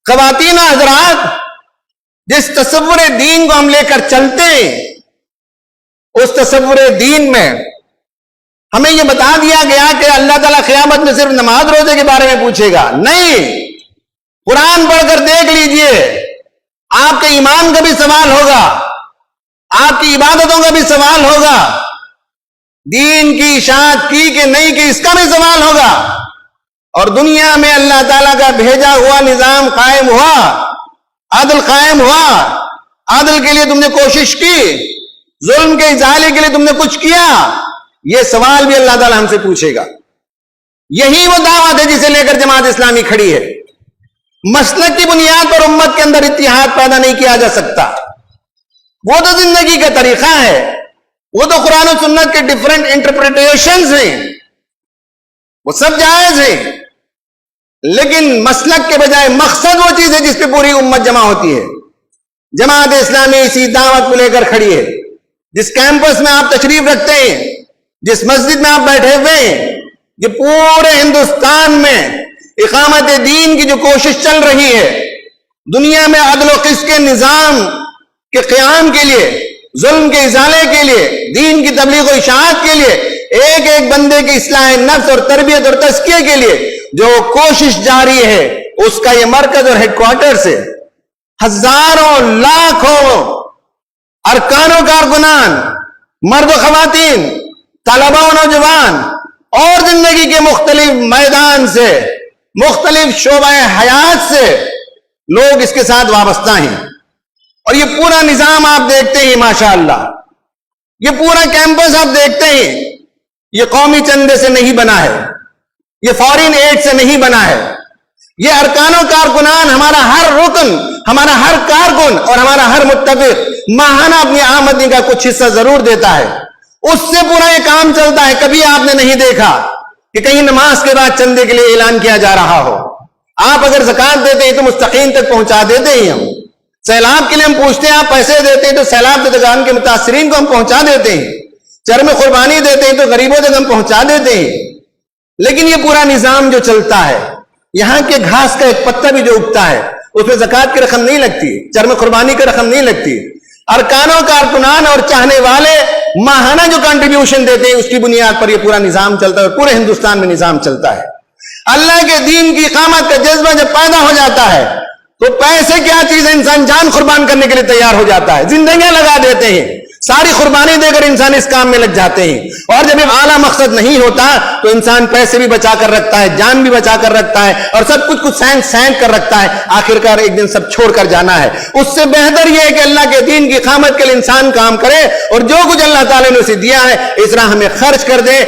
خواتین و حضرات، جس تصور دین کو ہم لے کر چلتے ہیں، اس تصور دین میں ہمیں یہ بتا دیا گیا کہ اللہ تعالیٰ قیامت میں صرف نماز روزے کے بارے میں پوچھے گا. نہیں، قرآن پڑھ کر دیکھ لیجئے، آپ کے ایمان کا بھی سوال ہوگا، آپ کی عبادتوں کا بھی سوال ہوگا، دین کی اشاعت کی کہ نہیں کی اس کا بھی سوال ہوگا. اور دنیا میں اللہ تعالیٰ کا بھیجا ہوا نظام قائم ہوا، عدل قائم ہوا، عدل کے لیے تم نے کوشش کی، ظلم کے ازالے کے لیے تم نے کچھ کیا، یہ سوال بھی اللہ تعالیٰ ہم سے پوچھے گا. یہی وہ دعوت ہے جسے لے کر جماعت اسلامی کھڑی ہے. مسلک کی بنیاد پر امت کے اندر اتحاد پیدا نہیں کیا جا سکتا. وہ تو زندگی کا طریقہ ہے، وہ تو قرآن و سنت کے ڈیفرنٹ انٹرپریٹیشنز ہیں، وہ سب جائز ہیں، لیکن مسلک کے بجائے مقصد وہ چیز ہے جس پہ پوری امت جمع ہوتی ہے. جماعت اسلامی اسی دعوت کو لے کر کھڑی ہے. جس کیمپس میں آپ تشریف رکھتے ہیں، جس مسجد میں آپ بیٹھے ہوئے ہیں، یہ پورے ہندوستان میں اقامت دین کی جو کوشش چل رہی ہے، دنیا میں عدل و قسط کے نظام کے قیام کے لیے، ظلم کے ازالے کے لیے، دین کی تبلیغ و اشاعت کے لیے، ایک ایک بندے کی اصلاح نفس اور تربیت اور تزکیے کے لیے جو کوشش جاری ہے، اس کا یہ مرکز اور ہیڈ کوارٹر سے ہزاروں لاکھوں ارکان و کارکنان، مرد و خواتین، طلبہ و نوجوان اور زندگی کے مختلف میدان سے، مختلف شعبہ حیات سے لوگ اس کے ساتھ وابستہ ہیں. اور یہ پورا نظام آپ دیکھتے ہیں، ماشاءاللہ یہ پورا کیمپس آپ دیکھتے ہیں، یہ قومی چندے سے نہیں بنا ہے، یہ فارین ایڈ سے نہیں بنا ہے. یہ ارکان و کارکنان، ہمارا ہر رکن، ہمارا ہر کارکن اور ہمارا ہر متفق ماہانہ اپنی آمدنی کا کچھ حصہ ضرور دیتا ہے. اس سے پورا یہ کام چلتا ہے. کبھی آپ نے نہیں دیکھا کہ کہیں نماز کے بعد چندے کے لیے اعلان کیا جا رہا ہو. آپ اگر زکوٰۃ دیتے ہیں تو مستقیم تک پہنچا دیتے ہیں. ہم سیلاب کے لیے ہم پوچھتے ہیں، آپ پیسے دیتے ہیں تو سیلاب زدگان کے متاثرین کو ہم پہنچا دیتے ہیں. چرم قربانی دیتے ہیں تو غریبوں تک ہم پہنچا دیتے ہیں. لیکن یہ پورا نظام جو چلتا ہے، یہاں کے گھاس کا ایک پتا بھی جو اگتا ہے اس میں زکوٰۃ کی رقم نہیں لگتی، چرم قربانی کی رقم نہیں لگتی. ارکانوں کارکنان اور چاہنے والے ماہانہ جو کنٹریبیوشن دیتے ہیں، اس کی بنیاد پر یہ پورا نظام چلتا ہے، پورے ہندوستان میں نظام چلتا ہے. اللہ کے دین کی اقامت کا جذبہ جب پیدا ہو جاتا ہے تو پیسے کیا چیز ہے، انسان جان قربان کرنے کے لیے تیار ہو جاتا ہے، زندگیاں لگا دیتے ہیں، ساری قربانی دے کر انسان اس کام میں لگ جاتے ہیں. اور جب ایک اعلیٰ مقصد نہیں ہوتا تو انسان پیسے بھی بچا کر رکھتا ہے، جان بھی بچا کر رکھتا ہے، اور سب کچھ سینک کر رکھتا ہے. آخرکار ایک دن سب چھوڑ کر جانا ہے. اس سے بہتر یہ ہے کہ اللہ کے دین کی اقامت کے لیے انسان کام کرے، اور جو کچھ اللہ تعالیٰ نے اسے دیا ہے اس راہ میں خرچ کر دے.